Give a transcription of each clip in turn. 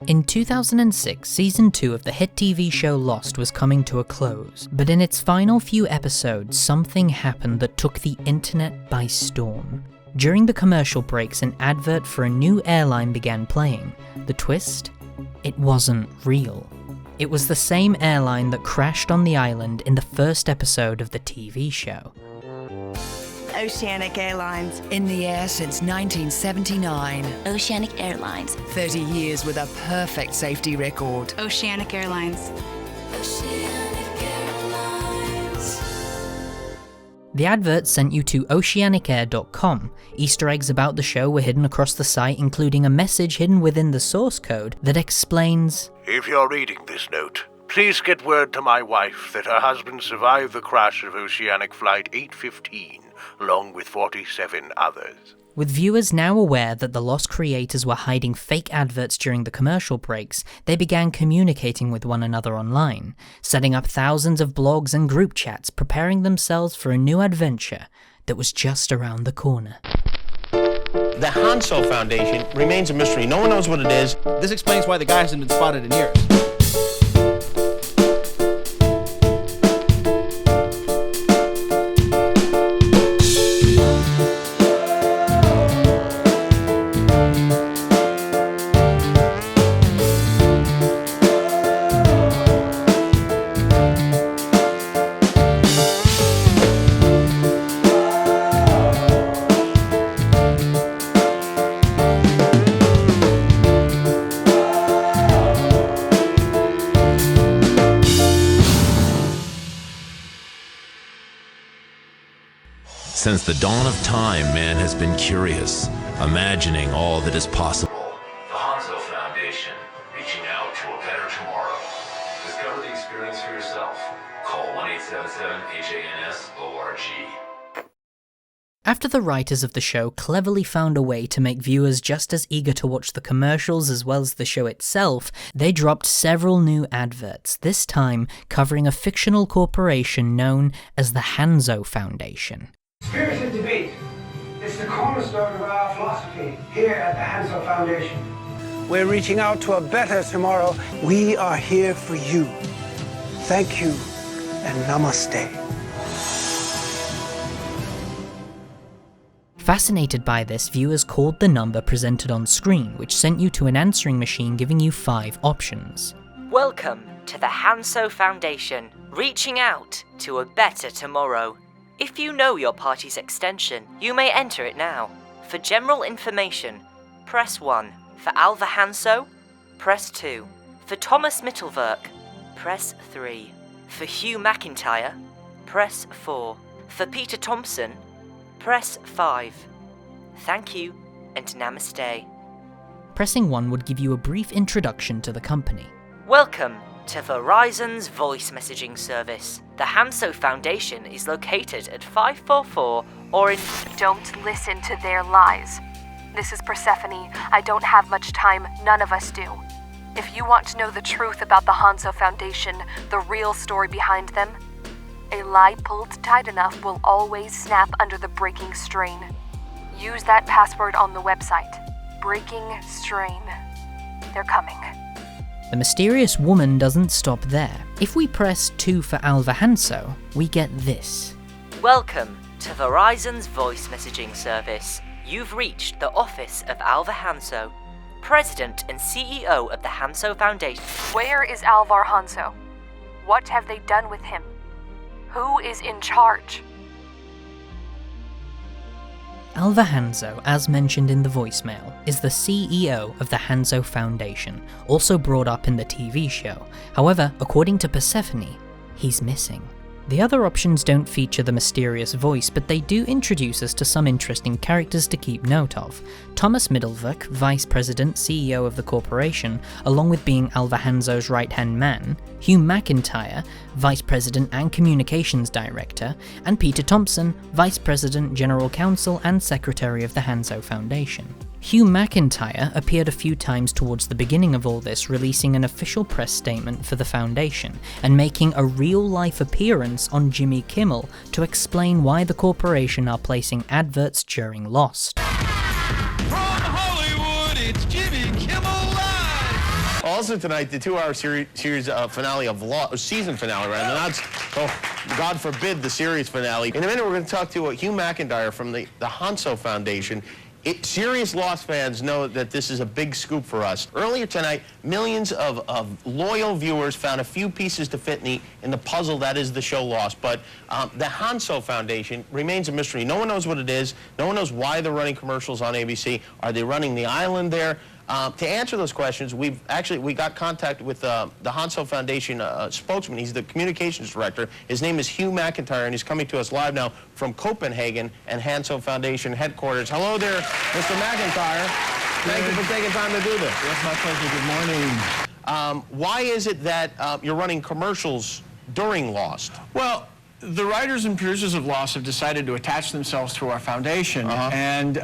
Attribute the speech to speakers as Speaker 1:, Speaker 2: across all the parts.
Speaker 1: In 2006, Season 2 of the hit TV show Lost was coming to a close, but in its final few episodes, something happened that took the internet by storm. During the commercial breaks, an advert for a new airline began playing. The twist? It wasn't real. It was the same airline that crashed on the island in the first episode of the TV show.
Speaker 2: Oceanic Airlines.
Speaker 3: In the air since 1979.
Speaker 4: Oceanic Airlines.
Speaker 3: 30 years with a perfect safety record.
Speaker 2: Oceanic Airlines.
Speaker 4: Oceanic Airlines.
Speaker 1: The advert sent you to oceanicair.com. Easter eggs about the show were hidden across the site, including a message hidden within the source code that explains,
Speaker 5: "If you're reading this note, please get word to my wife that her husband survived the crash of Oceanic Flight 815, along with 47 others."
Speaker 1: With viewers now aware that the Lost creators were hiding fake adverts during the commercial breaks, they began communicating with one another online, setting up thousands of blogs and group chats, preparing themselves for a new adventure that was just around the corner.
Speaker 6: The Hanso Foundation remains a mystery. No one knows what it is.
Speaker 7: This explains why the guy hasn't been spotted in years.
Speaker 8: Since the dawn of time, man has been curious, imagining all that is possible. The Hanso Foundation, reaching out to a better tomorrow. Discover the experience for yourself. Call 1-877-HANS-ORG.
Speaker 1: After the writers of the show cleverly found a way to make viewers just as eager to watch the commercials as well as the show itself, they dropped several new adverts, this time covering a fictional corporation known as the Hanzo Foundation.
Speaker 9: Spirited debate is the cornerstone of our philosophy here at the Hanso Foundation. We're reaching out to a better tomorrow. We are here for you. Thank you and namaste.
Speaker 1: Fascinated by this, viewers called the number presented on screen, which sent you to an answering machine giving you 5 options.
Speaker 10: Welcome to the Hanso Foundation, reaching out to a better tomorrow. If you know your party's extension, you may enter it now. For general information, press 1. For Alvar Hanso, press 2. For Thomas Mittelwerk, press 3. For Hugh McIntyre, press 4. For Peter Thompson, press 5. Thank you, and namaste.
Speaker 1: Pressing 1 would give you a brief introduction to the company.
Speaker 10: Welcome to Verizon's voice messaging service. The Hanso Foundation is located at 544 Orange.
Speaker 11: Don't listen to their lies. This is Persephone. I don't have much time. None of us do. If you want to know the truth about the Hanso Foundation, the real story behind them, a lie pulled tight enough will always snap under the breaking strain. Use that password on the website. Breaking strain. They're coming.
Speaker 1: The mysterious woman doesn't stop there. If we press 2 for Alvar Hanso, we get this.
Speaker 10: Welcome to Verizon's voice messaging service. You've reached the office of Alvar Hanso, President and CEO of the Hanso Foundation.
Speaker 11: Where is Alvar Hanso? What have they done with him? Who is in charge?
Speaker 1: Alvar Hanso, as mentioned in the voicemail, is the CEO of the Hanso Foundation, also brought up in the TV show. However, according to Persephone, he's missing. The other options don't feature the mysterious voice, but they do introduce us to some interesting characters to keep note of. Thomas Mittelwerk, Vice President, CEO of the corporation, along with being Alvar Hanso's right-hand man, Hugh McIntyre, Vice President and Communications Director, and Peter Thompson, Vice President, General Counsel and Secretary of the Hanso Foundation. Hugh McIntyre appeared a few times towards the beginning of all this, releasing an official press statement for the Foundation, and making a real-life appearance on Jimmy Kimmel to explain why the corporation are placing adverts during Lost.
Speaker 12: From Hollywood, it's Jimmy Kimmel Live!
Speaker 6: Also tonight, the 2-hour series finale of season finale, right? And that's, God forbid, the series finale. In a minute, we're going to talk to Hugh McIntyre from the Hanso Foundation. Serious Lost fans know that this is a big scoop for us. Earlier tonight, millions of loyal viewers found a few pieces to fit in the puzzle that is the show Lost. But the Hanso Foundation remains a mystery. No one knows what it is. No one knows why they're running commercials on ABC. Are they running the island there? To answer those questions, we got contact with the Hanso Foundation spokesman. He's the communications director. His name is Hugh McIntyre, and he's coming to us live now from Copenhagen and Hanso Foundation headquarters. Hello there, Mr. McIntyre. Thank you for taking time to do this.
Speaker 2: Yes, my pleasure. Good morning.
Speaker 6: Why is it that you're running commercials during Lost?
Speaker 2: Well, the writers and producers of Lost have decided to attach themselves to our foundation, and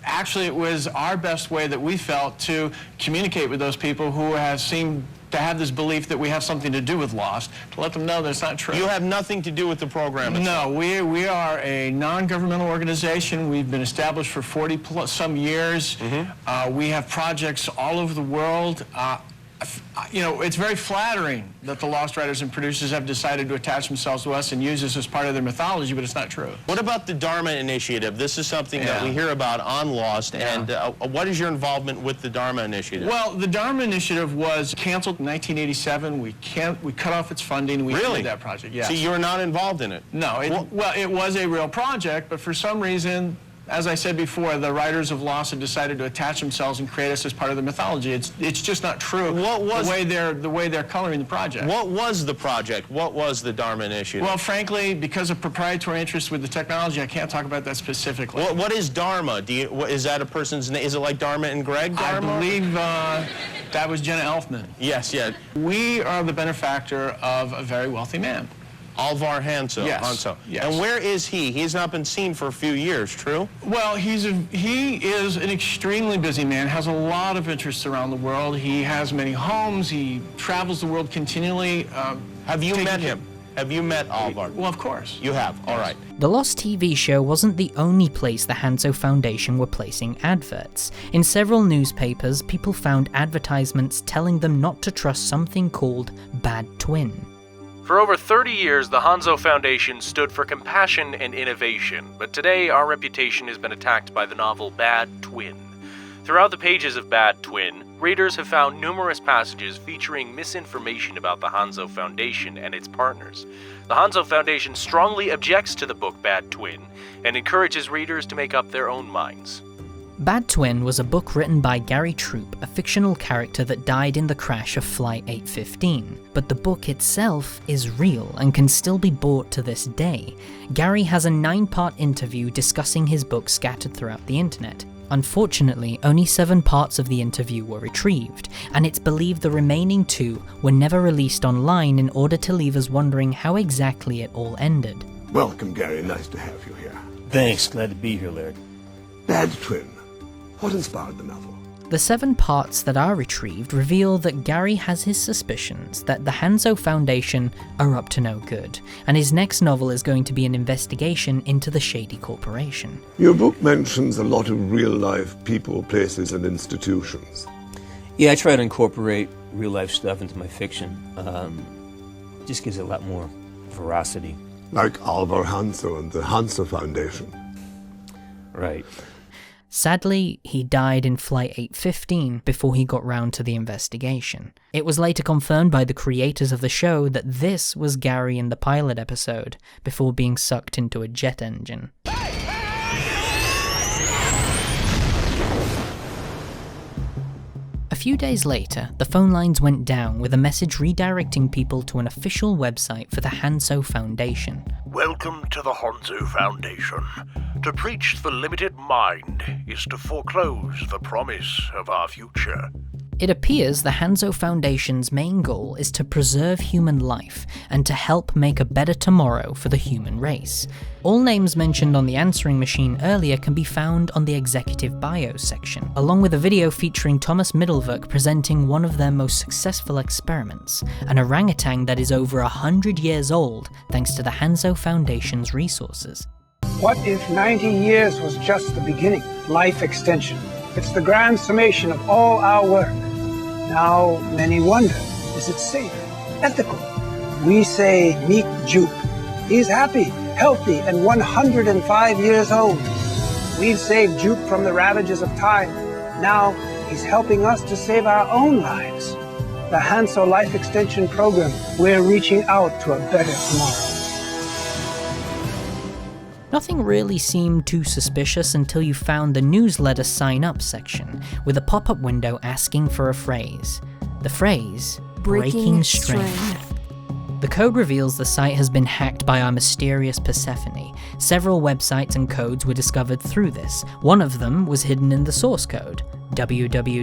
Speaker 2: actually, it was our best way that we felt to communicate with those people who have seemed to have this belief that we have something to do with Lost, to let them know that's not true.
Speaker 6: You have nothing to do with the program
Speaker 2: No,
Speaker 6: itself.
Speaker 2: we are a non-governmental organization. We've been established for 40-some years. We have projects all over the world. You know, it's very flattering that the Lost writers and producers have decided to attach themselves to us and use us as part of their mythology, but it's not true.
Speaker 6: What about the Dharma Initiative? This is something that we hear about on Lost, and what is your involvement with the Dharma Initiative?
Speaker 2: Well, the Dharma Initiative was canceled in 1987. We cut off its funding. We ended that project. Yes.
Speaker 6: So you're not involved in it?
Speaker 2: No. It was a real project, but for some reason, as I said before, the writers of Lost have decided to attach themselves and create us as part of the mythology. It's just not true.
Speaker 6: What was
Speaker 2: the way they're coloring the project?
Speaker 6: What was the project? What was the Dharma Initiative?
Speaker 2: Well, frankly, because of proprietary interests with the technology, I can't talk about that specifically.
Speaker 6: What is Dharma? Is that a person's name? Is it like Dharma and Greg? Dharma?
Speaker 2: I believe that was Jenna Elfman.
Speaker 6: Yes, yeah.
Speaker 2: We are the benefactor of a very wealthy man.
Speaker 6: Alvar Hanso.
Speaker 2: Yes.
Speaker 6: Hanso.
Speaker 2: Yes.
Speaker 6: And where is he? He has not been seen for a few years, true?
Speaker 2: Well, he is an extremely busy man, has a lot of interests around the world. He has many homes. He travels the world continually.
Speaker 6: Have you met him? Have you met Alvar?
Speaker 2: Well, of course.
Speaker 6: You have? All right.
Speaker 1: The Lost TV show wasn't the only place the Hanso Foundation were placing adverts. In several newspapers, people found advertisements telling them not to trust something called Bad Twin.
Speaker 12: For over 30 years, the Hanso Foundation stood for compassion and innovation, but today our reputation has been attacked by the novel Bad Twin. Throughout the pages of Bad Twin, readers have found numerous passages featuring misinformation about the Hanso Foundation and its partners. The Hanso Foundation strongly objects to the book Bad Twin and encourages readers to make up their own minds.
Speaker 1: Bad Twin was a book written by Gary Troop, a fictional character that died in the crash of Flight 815. But the book itself is real and can still be bought to this day. Gary has a 9-part interview discussing his book scattered throughout the internet. Unfortunately, only 7 parts of the interview were retrieved, and it's believed the remaining 2 were never released online in order to leave us wondering how exactly it all ended.
Speaker 13: Welcome, Gary. Nice to have you here.
Speaker 14: Thanks. Glad to be here, Larry.
Speaker 13: Bad Twin. What inspired the novel?
Speaker 1: The 7 parts that are retrieved reveal that Gary has his suspicions that the Hanso Foundation are up to no good, and his next novel is going to be an investigation into the shady corporation.
Speaker 13: Your book mentions a lot of real-life people, places, and institutions.
Speaker 14: Yeah, I try to incorporate real-life stuff into my fiction. Just gives it a lot more veracity.
Speaker 13: Like Alvar Hanso and the Hanso Foundation.
Speaker 14: Right.
Speaker 1: Sadly, he died in Flight 815 before he got round to the investigation. It was later confirmed by the creators of the show that this was Gary in the pilot episode, before being sucked into a jet engine. A few days later, the phone lines went down with a message redirecting people to an official website for the Hanso Foundation.
Speaker 5: Welcome to the Hanso Foundation. To preach the limited mind is to foreclose the promise of our future.
Speaker 1: It appears the Hanso Foundation's main goal is to preserve human life and to help make a better tomorrow for the human race. All names mentioned on the answering machine earlier can be found on the executive bio section, along with a video featuring Thomas Middelwerk presenting one of their most successful experiments, an orangutan that is over 100 years old thanks to the Hanso Foundation's resources.
Speaker 9: What if 90 years was just the beginning? Life extension. It's the grand summation of all our work. Now many wonder, is it safe, ethical? We say meet Jupe. He's happy, healthy, and 105 years old. We've saved Jupe from the ravages of time. Now he's helping us to save our own lives. The Hanso Life Extension Program, we're reaching out to a better tomorrow.
Speaker 1: Nothing really seemed too suspicious until you found the newsletter sign-up section, with a pop-up window asking for a phrase. The phrase, breaking strain. The code reveals the site has been hacked by our mysterious Persephone. Several websites and codes were discovered through this. One of them was hidden in the source code, www.djdan.am.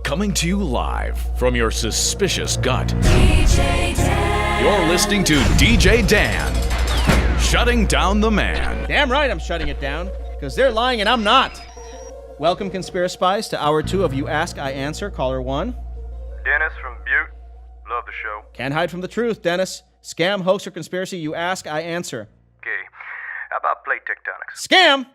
Speaker 15: Coming to you live from your suspicious gut.
Speaker 4: DJ Dan.
Speaker 15: You're listening to DJ Dan, shutting down the man.
Speaker 7: Damn right I'm shutting it down, because they're lying and I'm not. Welcome, Conspiracy Spies, to Hour 2 of You Ask, I Answer. Caller 1.
Speaker 16: Dennis from Butte. Love the show.
Speaker 7: Can't hide from the truth, Dennis. Scam, hoax, or conspiracy, you ask, I answer.
Speaker 16: Okay. How about plate tectonics?
Speaker 7: Scam!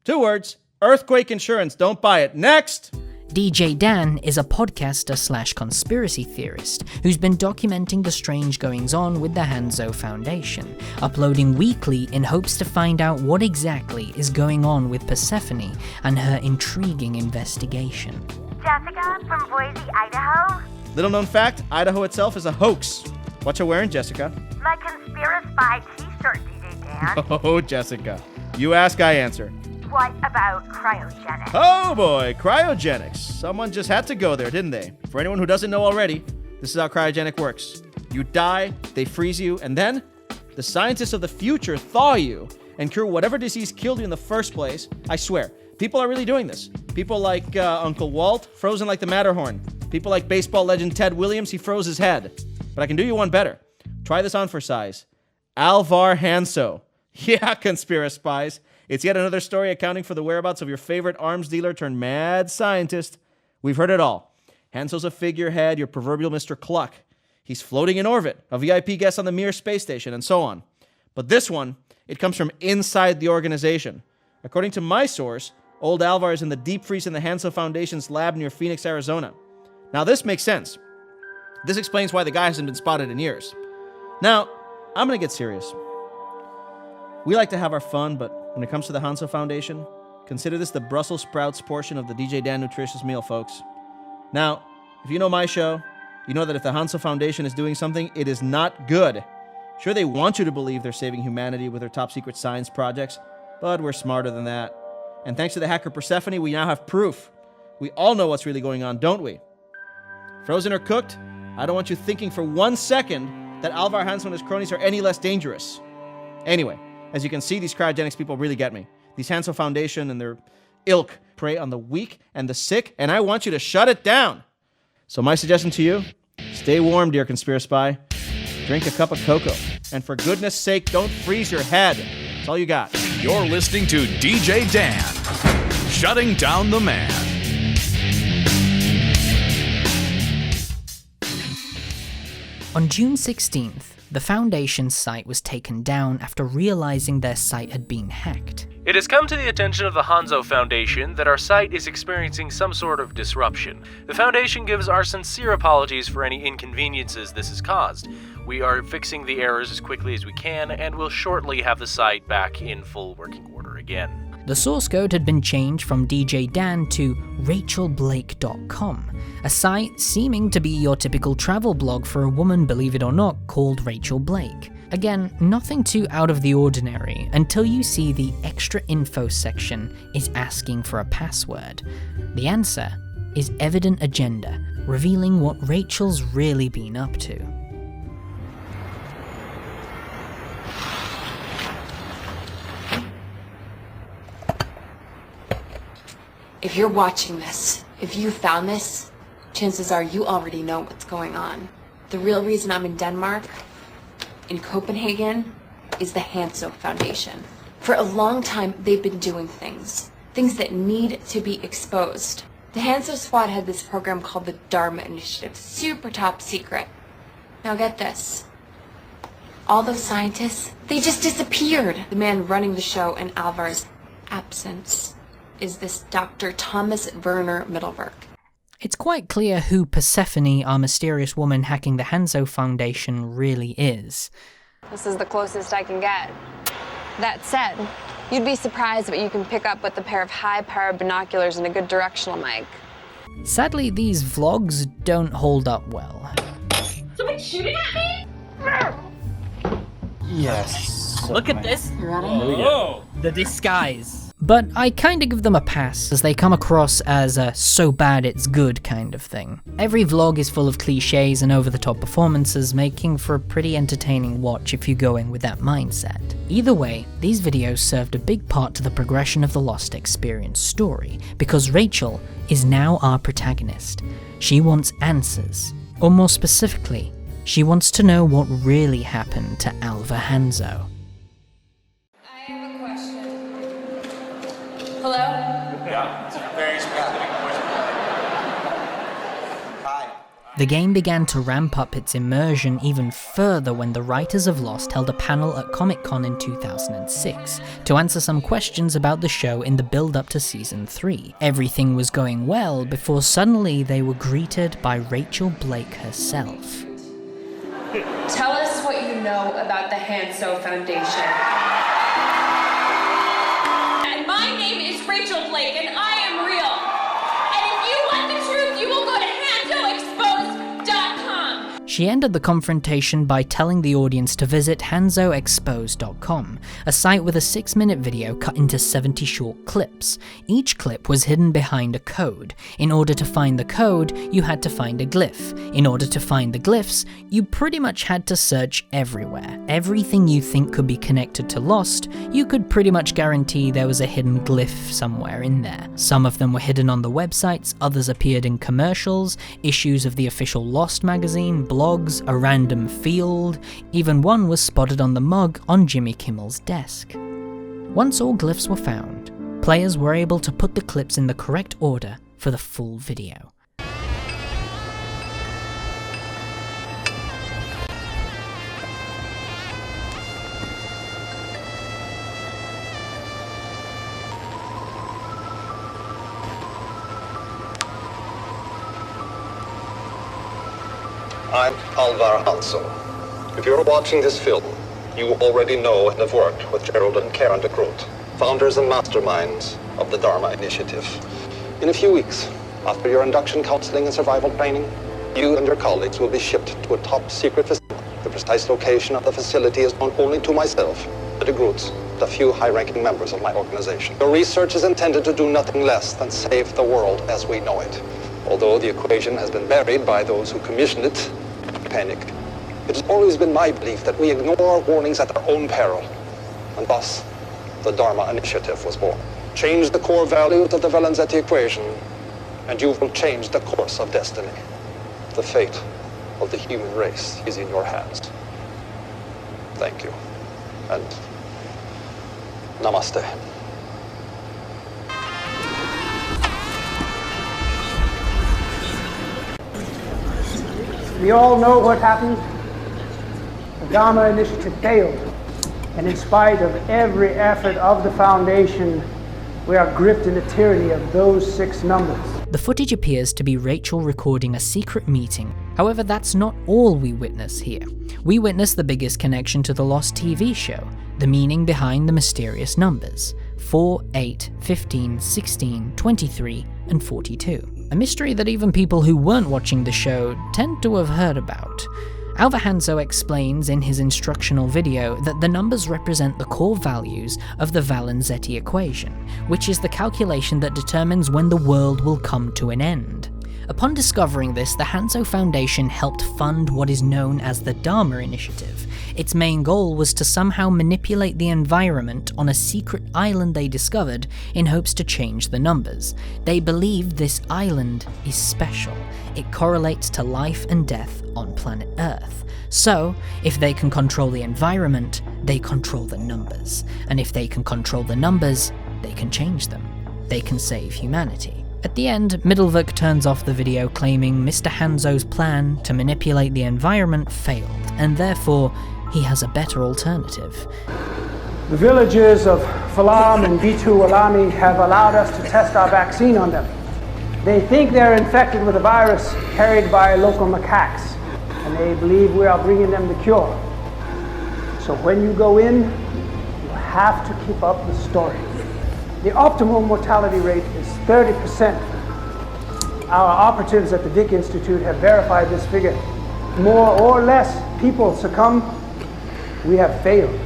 Speaker 7: 2 words. Earthquake insurance. Don't buy it. Next!
Speaker 1: DJ Dan is a podcaster/conspiracy theorist who's been documenting the strange goings-on with the Hanzo Foundation, uploading weekly in hopes to find out what exactly is going on with Persephone and her intriguing investigation.
Speaker 17: Jessica from Boise, Idaho.
Speaker 7: Little known fact, Idaho itself is a hoax. What you wearing, Jessica?
Speaker 17: My Conspiracy Spy t-shirt, DJ Dan.
Speaker 7: Oh, Jessica. You ask, I answer.
Speaker 17: What about cryogenics?
Speaker 7: Oh boy, cryogenics. Someone just had to go there, didn't they? For anyone who doesn't know already, this is how cryogenic works. You die, they freeze you, and then the scientists of the future thaw you and cure whatever disease killed you in the first place. I swear, people are really doing this. People like Uncle Walt, frozen like the Matterhorn. People like baseball legend Ted Williams, he froze his head. But I can do you one better. Try this on for size. Alvar Hanso. Yeah, Conspiracy Spies. It's yet another story accounting for the whereabouts of your favorite arms dealer turned mad scientist. We've heard it all. Hanso's a figurehead, your proverbial Mr. Cluck. He's floating in orbit, a VIP guest on the Mir space station, and so on. But this one, it comes from inside the organization. According to my source, old Alvar is in the deep freeze in the Hanso Foundation's lab near Phoenix, Arizona. Now this makes sense. This explains why the guy hasn't been spotted in years. Now, I'm gonna get serious. We like to have our fun, but when it comes to the Hanso Foundation, consider this the Brussels sprouts portion of the DJ Dan nutritious meal, folks. Now, if you know my show, you know that if the Hanso Foundation is doing something, it is not good. Sure, they want you to believe they're saving humanity with their top secret science projects, but we're smarter than that. And thanks to the hacker Persephone, we now have proof. We all know what's really going on, don't we? Frozen or cooked, I don't want you thinking for 1 second that Alvar Hanso and his cronies are any less dangerous. Anyway, as you can see, these cryogenics people really get me. These Hanso Foundation and their ilk prey on the weak and the sick, and I want you to shut it down. So my suggestion to you, stay warm, dear Conspiracy Spy. Drink a cup of cocoa. And for goodness sake, don't freeze your head. That's all you got.
Speaker 15: You're listening to DJ Dan, shutting down the man.
Speaker 1: On June 16th, the Foundation's site was taken down after realizing their site had been hacked.
Speaker 12: It has come to the attention of the Hanzo Foundation that our site is experiencing some sort of disruption. The Foundation gives our sincere apologies for any inconveniences this has caused. We are fixing the errors as quickly as we can and will shortly have the site back in full working order again.
Speaker 1: The source code had been changed from DJ Dan to RachelBlake.com, a site seeming to be your typical travel blog for a woman, believe it or not, called Rachael Blake. Again, nothing too out of the ordinary until you see the extra info section is asking for a password. The answer is Evident Agenda, revealing what Rachel's really been up to.
Speaker 18: If you're watching this, if you found this, chances are you already know what's going on. The real reason I'm in Denmark, in Copenhagen, is the Hanso Foundation. For a long time, they've been doing things that need to be exposed. The Hanso squad had this program called the Dharma Initiative, super top secret. Now get this. All those scientists, they just disappeared. The man running the show in Alvar's absence. is this Dr. Thomas Werner Mittelberg.
Speaker 1: It's quite clear who Persephone, our mysterious woman hacking the Hanzo Foundation, really is.
Speaker 19: This is the closest I can get. That said, you'd be surprised what you can pick up with a pair of high-powered binoculars and a good directional mic.
Speaker 1: Sadly, these vlogs don't hold up well.
Speaker 17: Somebody shooting at me?
Speaker 1: Yes. Look at this.
Speaker 18: You ready?
Speaker 1: Whoa. The disguise. But I kinda give them a pass, as they come across as a so bad it's good kind of thing. Every vlog is full of cliches and over-the-top performances, making for a pretty entertaining watch if you go in with that mindset. Either way, these videos served a big part to the progression of the Lost Experience story, because Rachael is now our protagonist. She wants answers, or more specifically, she wants to know what really happened to Alvar Hanzo.
Speaker 19: Hello?
Speaker 20: Yeah, it's a very specific question. Hi.
Speaker 1: The game began to ramp up its immersion even further when the writers of Lost held a panel at Comic-Con in 2006 to answer some questions about the show in the build-up to Season 3. Everything was going well before suddenly they were greeted by Rachael Blake herself.
Speaker 18: Tell us what you know about the Hanso Foundation.
Speaker 17: My name is Rachael Blake, and I am real. And if you want the truth, you will go to HanzoExposed.com.
Speaker 1: She ended the confrontation by telling the audience to visit HanzoExposed.com, a site with a 6-minute video cut into 70 short clips. Each clip was hidden behind a code. In order to find the code, you had to find a glyph. In order to find the glyphs, you pretty much had to search everywhere. Everything you think could be connected to Lost, you could pretty much guarantee there was a hidden glyph somewhere in there. Some of them were hidden on the websites, others appeared in commercials, issues of the official Lost magazine, blogs, a random field, even one was spotted on the mug on Jimmy Kimmel's desk. Once all glyphs were found, players were able to put the clips in the correct order for the full video.
Speaker 21: I'm Alvar Hanso. If you're watching this film, you already know and have worked with Gerald and Karen de Groot, founders and masterminds of the Dharma Initiative. In a few weeks, after your induction counseling and survival training, you and your colleagues will be shipped to a top-secret facility. The precise location of the facility is known only to myself, the de Groots, and a few high-ranking members of my organization. Your research is intended to do nothing less than save the world as we know it. Although the equation has been buried by those who commissioned it, panic. It has always been my belief that we ignore warnings at our own peril, and thus the Dharma Initiative was born. Change the core values of the Valenzetti equation, and you will change the course of destiny. The fate of the human race is in your hands. Thank you, and namaste.
Speaker 9: We all know what happened. The Dharma Initiative failed. And in spite of every effort of the Foundation, we are gripped in the tyranny of those 6 numbers.
Speaker 1: The footage appears to be Rachael recording a secret meeting. However, that's not all we witness here. We witness the biggest connection to the Lost TV show, the meaning behind the mysterious numbers: 4, 8, 15, 16, 23, and 42. A mystery that even people who weren't watching the show tend to have heard about. Alvar Hanso explains in his instructional video that the numbers represent the core values of the Valenzetti equation, which is the calculation that determines when the world will come to an end. Upon discovering this, the Hanso Foundation helped fund what is known as the Dharma Initiative. Its main goal was to somehow manipulate the environment on a secret island they discovered in hopes to change the numbers. They believed this island is special. It correlates to life and death on planet Earth. So, if they can control the environment, they control the numbers. And if they can control the numbers, they can change them. They can save humanity. At the end, Mittelberg turns off the video claiming Mr. Hanzo's plan to manipulate the environment failed, and therefore, he has a better alternative.
Speaker 9: The villagers of Falam and Bitu Alami have allowed us to test our vaccine on them. They think they're infected with a virus carried by local macaques, and they believe we are bringing them the cure. So when you go in, you have to keep up the story. The optimal mortality rate is 30%. Our operatives at the Vic Institute have verified this figure. More or less people succumb, we have failed.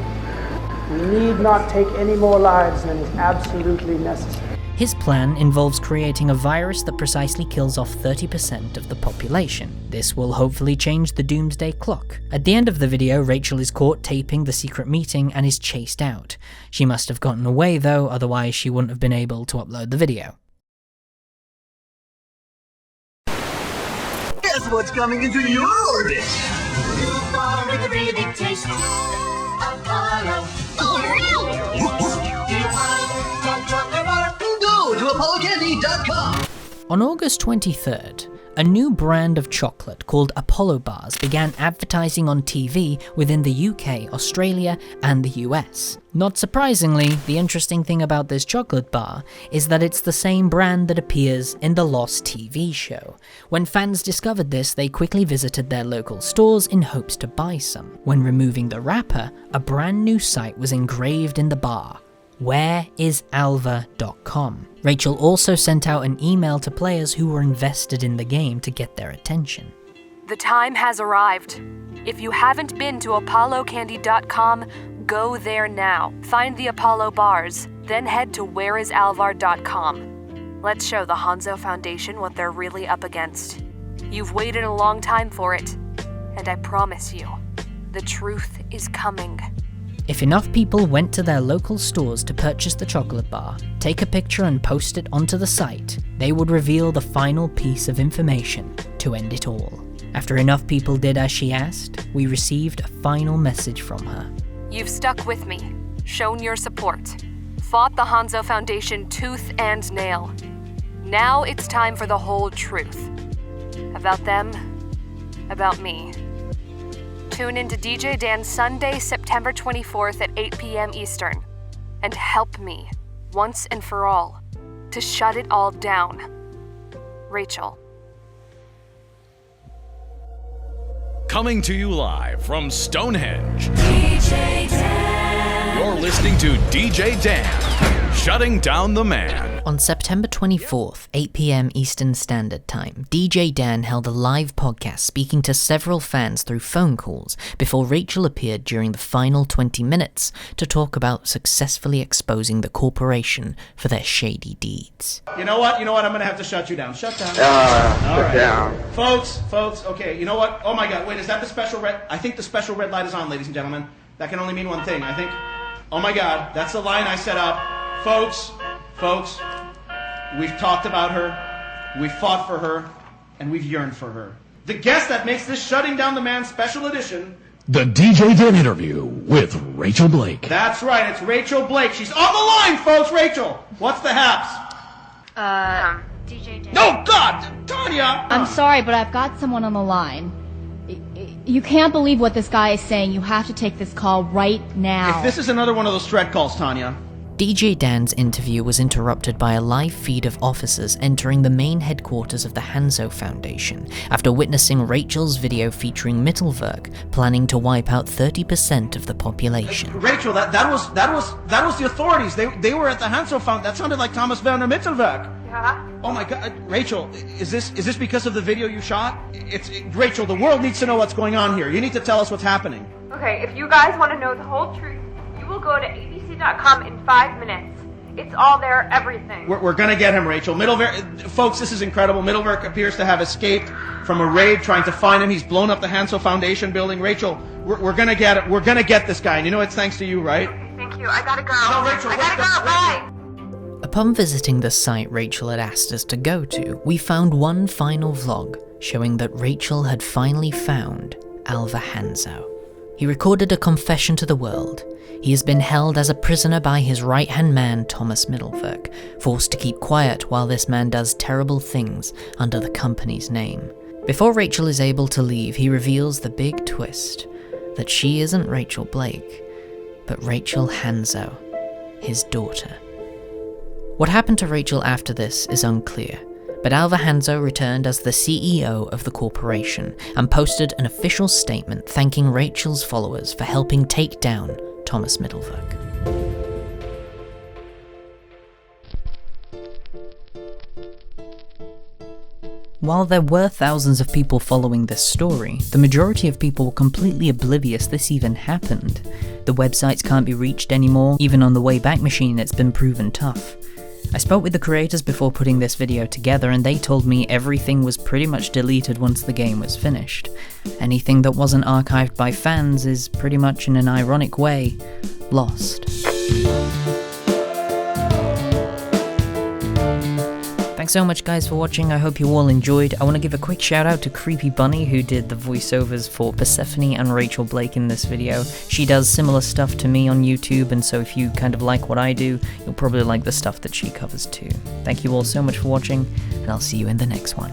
Speaker 9: We need not take any more lives than is absolutely necessary.
Speaker 1: His plan involves creating a virus that precisely kills off 30% of the population. This will hopefully change the doomsday clock. At the end of the video, Rachael is caught taping the secret meeting and is chased out. She must have gotten away though, otherwise she wouldn't have been able to upload the video.
Speaker 4: Guess what's coming into your orbit? With a really big taste. Apollo. Go to ApolloCandy.com.
Speaker 1: On August 23rd, a new brand of chocolate called Apollo Bars began advertising on TV within the UK, Australia, and the US. Not surprisingly, the interesting thing about this chocolate bar is that it's the same brand that appears in the Lost TV show. When fans discovered this, they quickly visited their local stores in hopes to buy some. When removing the wrapper, a brand new site was engraved in the bar. whereisalvar.com. Rachael also sent out an email to players who were invested in the game to get their attention.
Speaker 11: The time has arrived. If you haven't been to ApolloCandy.com, go there now. Find the Apollo bars, then head to whereisalvar.com. Let's show the Hanzo Foundation what they're really up against. You've waited a long time for it, and I promise you, the truth is coming.
Speaker 1: If enough people went to their local stores to purchase the chocolate bar, take a picture and post it onto the site, they would reveal the final piece of information to end it all. After enough people did as she asked, we received a final message from her.
Speaker 11: You've stuck with me, shown your support, fought the Hanzo Foundation tooth and nail. Now it's time for the whole truth. About them, about me. Tune into DJ Dan Sunday, September 24th at 8 p.m. Eastern, and help me, once and for all, to shut it all down. Rachael.
Speaker 15: Coming to you live from Stonehenge.
Speaker 4: DJ Dan.
Speaker 15: You're listening to DJ Dan, shutting down the man.
Speaker 1: On September 24th, 8 p.m. Eastern Standard Time, DJ Dan held a live podcast speaking to several fans through phone calls before Rachael appeared during the final 20 minutes to talk about successfully exposing the corporation for their shady deeds.
Speaker 7: You know what? I'm gonna have to shut you down. Shut down.
Speaker 21: All right. Down.
Speaker 7: Folks, okay, you know what? Oh my god, wait, is that the special red? I think the special red light is on, ladies and gentlemen. That can only mean one thing, I think. Oh my god, that's the line I set up. Folks, we've talked about her, we've fought for her, and we've yearned for her. The guest that makes this Shutting Down the Man special edition...
Speaker 15: The DJ Dan interview with Rachael Blake.
Speaker 7: That's right, it's Rachael Blake. She's on the line, folks! Rachael, what's the haps?
Speaker 3: DJ Dan.
Speaker 7: No, God! Tanya!
Speaker 3: I'm sorry, but I've got someone on the line. You can't believe what this guy is saying. You have to take this call right now.
Speaker 7: If this is another one of those threat calls, Tanya...
Speaker 1: DJ Dan's interview was interrupted by a live feed of officers entering the main headquarters of the Hanzo Foundation after witnessing Rachael's video featuring Mittelwerk planning to wipe out 30% of the population.
Speaker 7: Rachael, that was the authorities. They were at the Hanso Foundation. That sounded like Thomas Werner Mittelwerk.
Speaker 11: Yeah?
Speaker 7: Oh my God, Rachael, is this because of the video you shot? Rachael, the world needs to know what's going on here. You need to tell us what's happening.
Speaker 11: Okay, if you guys want to know the whole truth, you will go to abc.com in 5 minutes. It's all there, everything.
Speaker 7: We're gonna get him, Rachael. Folks, this is incredible. Mittelwerk appears to have escaped from a raid trying to find him. He's blown up the Hanso Foundation building. Rachael, we're gonna get it. We're gonna get this guy, and you know it's thanks to you, right?
Speaker 11: Okay, thank you. I gotta go.
Speaker 7: No, Rachael,
Speaker 11: I gotta go. Bye.
Speaker 1: Upon visiting the site Rachael had asked us to go to, we found one final vlog showing that Rachael had finally found Alvar Hanzo. He recorded a confession to the world. He has been held as a prisoner by his right-hand man, Thomas Mittelwerk, forced to keep quiet while this man does terrible things under the company's name. Before Rachael is able to leave, he reveals the big twist, that she isn't Rachael Blake, but Rachael Hanzo, his daughter. What happened to Rachael after this is unclear, but Alvar Hanzo returned as the CEO of the corporation and posted an official statement thanking Rachael's followers for helping take down Thomas Mittelwerk. While there were thousands of people following this story, the majority of people were completely oblivious this even happened. The websites can't be reached anymore, even on the Wayback Machine it's been proven tough. I spoke with the creators before putting this video together and they told me everything was pretty much deleted once the game was finished. Anything that wasn't archived by fans is pretty much, in an ironic way, lost. Thanks so much guys for watching, I hope you all enjoyed. I want to give a quick shout out to CREEPYBUNNY who did the voiceovers for Persephone and Rachael Blake in this video. She does similar stuff to me on YouTube, and so if you kind of like what I do, you'll probably like the stuff that she covers too. Thank you all so much for watching, and I'll see you in the next one.